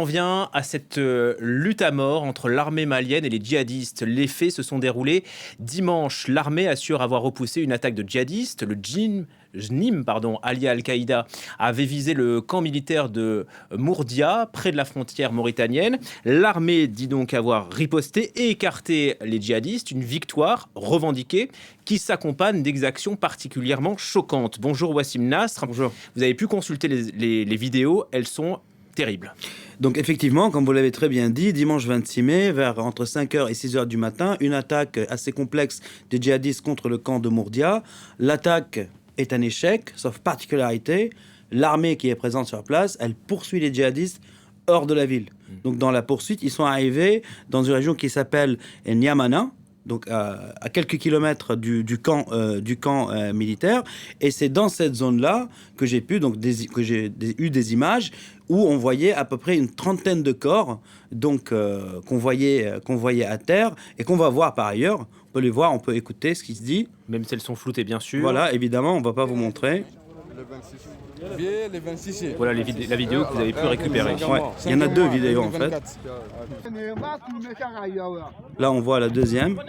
On vient à cette lutte à mort entre l'armée malienne et les djihadistes. Les faits se sont déroulés dimanche. L'armée assure avoir repoussé une attaque de djihadistes. Le JNIM, allié à Al-Qaïda, avait visé le camp militaire de Mourdia, près de la frontière mauritanienne. L'armée dit donc avoir riposté et écarté les djihadistes. Une victoire revendiquée qui s'accompagne d'exactions particulièrement choquantes. Bonjour Wassim Nasr. Bonjour. Vous avez pu consulter les vidéos. Elles sont terribles. Donc effectivement, comme vous l'avez très bien dit, dimanche 26 mai, vers entre 5h et 6h du matin, une attaque assez complexe des djihadistes contre le camp de Mourdia. L'attaque est un échec, sauf particularité. L'armée qui est présente sur place, elle poursuit les djihadistes hors de la ville. Donc dans la poursuite, ils sont arrivés dans une région qui s'appelle N'Yamana, donc à quelques kilomètres du camp militaire. Et c'est dans cette zone-là que j'ai eu des images où on voyait à peu près une trentaine de corps donc, qu'on voyait à terre et qu'on va voir par ailleurs. On peut les voir, on peut écouter ce qui se dit. Même si elles sont floutées, bien sûr. Voilà, évidemment, on ne va pas vous montrer. Voilà la vidéo que vous avez pu récupérer. Ouais, il y en a deux vidéos en fait. Là, on voit la deuxième.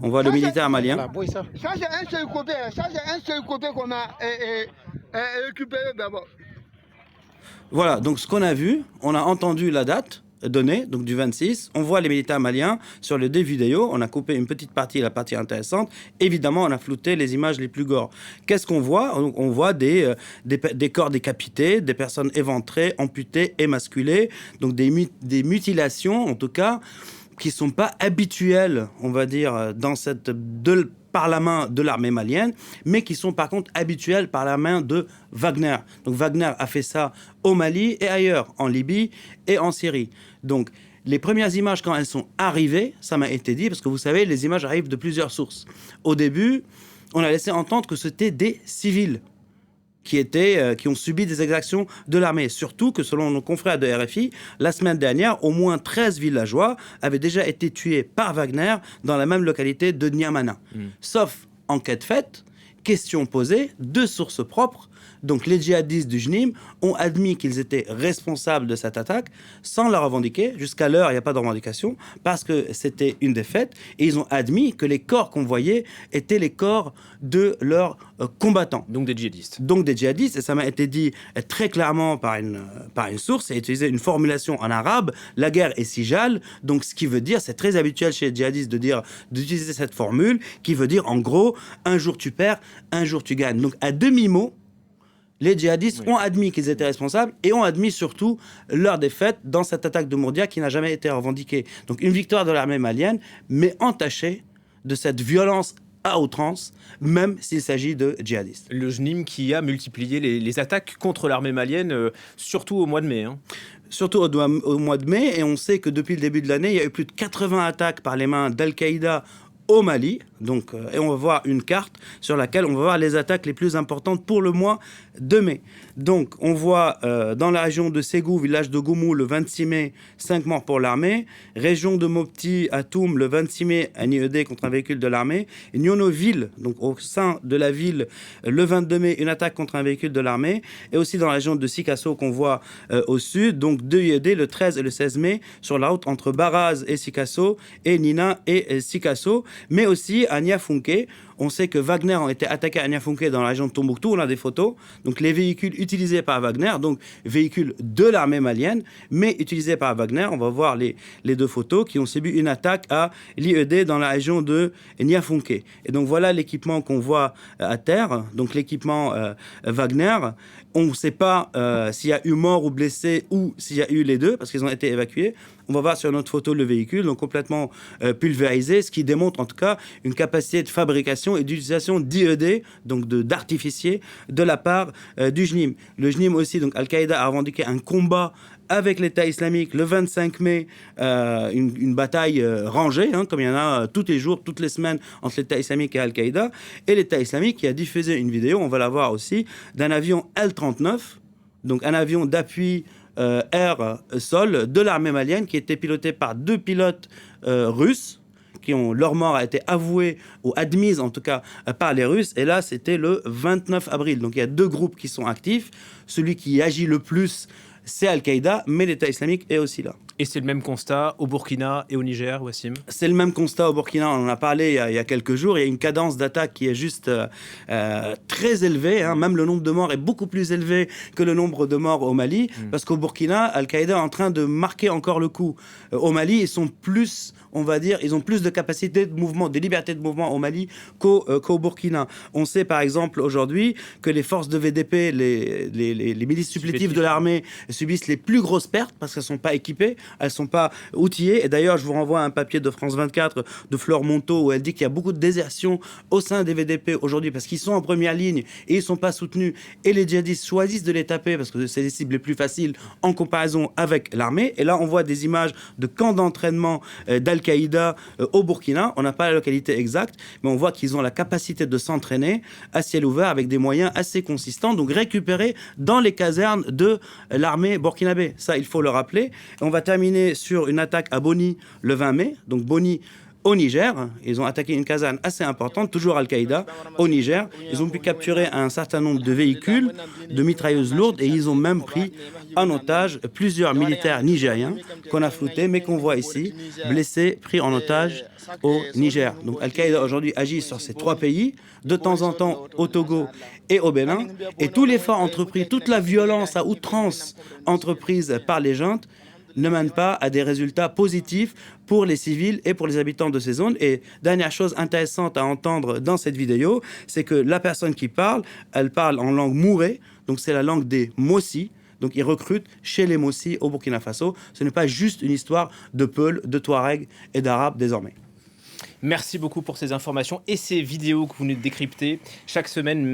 On voit le militaire malien. Ça, c'est un seul côté. Ça, c'est un seul côté qu'on a récupéré d'abord. Voilà, donc ce qu'on a vu, on a entendu la date donnée, donc du 26. On voit les militaires maliens sur les deux vidéos. On a coupé une petite partie, la partie intéressante. Évidemment, on a flouté les images les plus gore. Qu'est-ce qu'on voit? On voit des corps décapités, des personnes éventrées, amputées, émasculées. Donc des mutilations, en tout cas, qui ne sont pas habituelles, on va dire, par la main de l'armée malienne, mais qui sont par contre habituelles par la main de Wagner. Donc Wagner a fait ça au Mali et ailleurs, en Libye et en Syrie. Donc les premières images, quand elles sont arrivées, ça m'a été dit, parce que vous savez, les images arrivent de plusieurs sources. Au début, on a laissé entendre que c'était des civils qui ont subi des exactions de l'armée. Surtout que, selon nos confrères de RFI, la semaine dernière, au moins 13 villageois avaient déjà été tués par Wagner dans la même localité de N'Yamana. Sauf enquête faite, question posée, de sources propres. Donc les djihadistes du JNIM ont admis qu'ils étaient responsables de cette attaque sans la revendiquer. Jusqu'à l'heure, il n'y a pas de revendication parce que c'était une défaite. Et ils ont admis que les corps qu'on voyait étaient les corps de leurs combattants. Donc des djihadistes. Donc des djihadistes. Et ça m'a été dit très clairement par une source. Et utilisé une formulation en arabe. La guerre est sijal. Donc ce qui veut dire, c'est très habituel chez les djihadistes d'utiliser cette formule qui veut dire en gros, un jour tu perds, un jour tu gagnes. Donc à demi-mot, les djihadistes ont admis qu'ils étaient responsables et ont admis surtout leur défaite dans cette attaque de Mourdia qui n'a jamais été revendiquée. Donc une victoire de l'armée malienne, mais entachée de cette violence à outrance, même s'il s'agit de djihadistes. Le JNIM qui a multiplié les attaques contre l'armée malienne, surtout au mois de mai. Surtout au mois de mai, et on sait que depuis le début de l'année, il y a eu plus de 80 attaques par les mains d'Al-Qaïda au Mali, donc, et on va voir une carte sur laquelle on va voir les attaques les plus importantes pour le mois de mai. Donc on voit dans la région de Ségou, village de Goumou, le 26 mai, 5 morts pour l'armée. Région de Mopti, à Toum, le 26 mai, un IED contre un véhicule de l'armée. Nyono-Ville, donc au sein de la ville, le 22 mai, une attaque contre un véhicule de l'armée. Et aussi dans la région de Sikasso qu'on voit au sud, donc 2 IED le 13 et le 16 mai sur la route entre Baraz et Sikasso et Nina et Sikasso, mais aussi à Niafunké. On sait que Wagner a été attaqué à Niafunké dans la région de Tombouctou. On a des photos. Donc les véhicules utilisés par Wagner, donc véhicules de l'armée malienne, mais utilisés par Wagner. On va voir les deux photos qui ont subi une attaque à l'IED dans la région de Niafunké. Et donc voilà l'équipement qu'on voit à terre. Donc l'équipement Wagner. On ne sait pas s'il y a eu mort ou blessé ou s'il y a eu les deux parce qu'ils ont été évacués. On va voir sur notre photo le véhicule, donc complètement pulvérisé, ce qui démontre en tout cas une capacité de fabrication et d'utilisation d'IED, donc d'artificiers, de la part du JNIM. Le JNIM aussi, donc Al-Qaïda a revendiqué un combat avec l'État islamique le 25 mai, une bataille rangée, comme il y en a tous les jours, toutes les semaines entre l'État islamique et Al-Qaïda. Et l'État islamique qui a diffusé une vidéo, on va la voir aussi, d'un avion L-39, donc un avion d'appui air-sol de l'armée malienne qui était piloté par 2 pilotes russes. Leur mort a été avouée ou admise en tout cas par les Russes. Et là, c'était le 29 avril. Donc il y a 2 groupes qui sont actifs. Celui qui agit le plus, c'est Al-Qaïda, mais l'État islamique est aussi là. Et c'est le même constat au Burkina et au Niger, Wassim? C'est le même constat au Burkina, on en a parlé il y a quelques jours. Il y a une cadence d'attaque qui est juste très élevée. Hein. Même le nombre de morts est beaucoup plus élevé que le nombre de morts au Mali. Parce qu'au Burkina, Al-Qaïda est en train de marquer encore le coup. Au Mali, ils sont plus, on va dire, ils ont plus de capacité de mouvement, de liberté de mouvement au Mali qu'au Burkina. On sait par exemple aujourd'hui que les forces de VDP, les milices supplétives de l'armée, subissent les plus grosses pertes parce qu'elles ne sont pas équipées. Elles ne sont pas outillées. Et d'ailleurs, je vous renvoie à un papier de France 24 de Flore Monteau où elle dit qu'il y a beaucoup de désertion au sein des VDP aujourd'hui parce qu'ils sont en première ligne et ils ne sont pas soutenus. Et les djihadistes choisissent de les taper parce que c'est les cibles les plus faciles en comparaison avec l'armée. Et là, on voit des images de camps d'entraînement d'Al-Qaïda au Burkina. On n'a pas la localité exacte, mais on voit qu'ils ont la capacité de s'entraîner à ciel ouvert avec des moyens assez consistants, donc récupérés dans les casernes de l'armée burkinabé. Ça, il faut le rappeler. Et on va terminer sur une attaque à Boni le 20 mai. Donc Boni au Niger. Ils ont attaqué une caserne assez importante, toujours Al-Qaïda, au Niger. Ils ont pu capturer un certain nombre de véhicules, de mitrailleuses lourdes, et ils ont même pris en otage plusieurs militaires nigériens qu'on a floutés, mais qu'on voit ici, blessés, pris en otage au Niger. Donc Al-Qaïda aujourd'hui agit sur ces 3 pays, de temps en temps au Togo et au Bénin, et tout l'effort entrepris, toute la violence à outrance entreprise par les juntes ne mène pas à des résultats positifs pour les civils et pour les habitants de ces zones. Et dernière chose intéressante à entendre dans cette vidéo, c'est que la personne qui parle, elle parle en langue mourée, donc c'est la langue des Mossi. Donc ils recrutent chez les Mossi au Burkina Faso. Ce n'est pas juste une histoire de Peuls, de Touaregs et d'Arabes désormais. Merci beaucoup pour ces informations et ces vidéos que vous nous décryptez chaque semaine.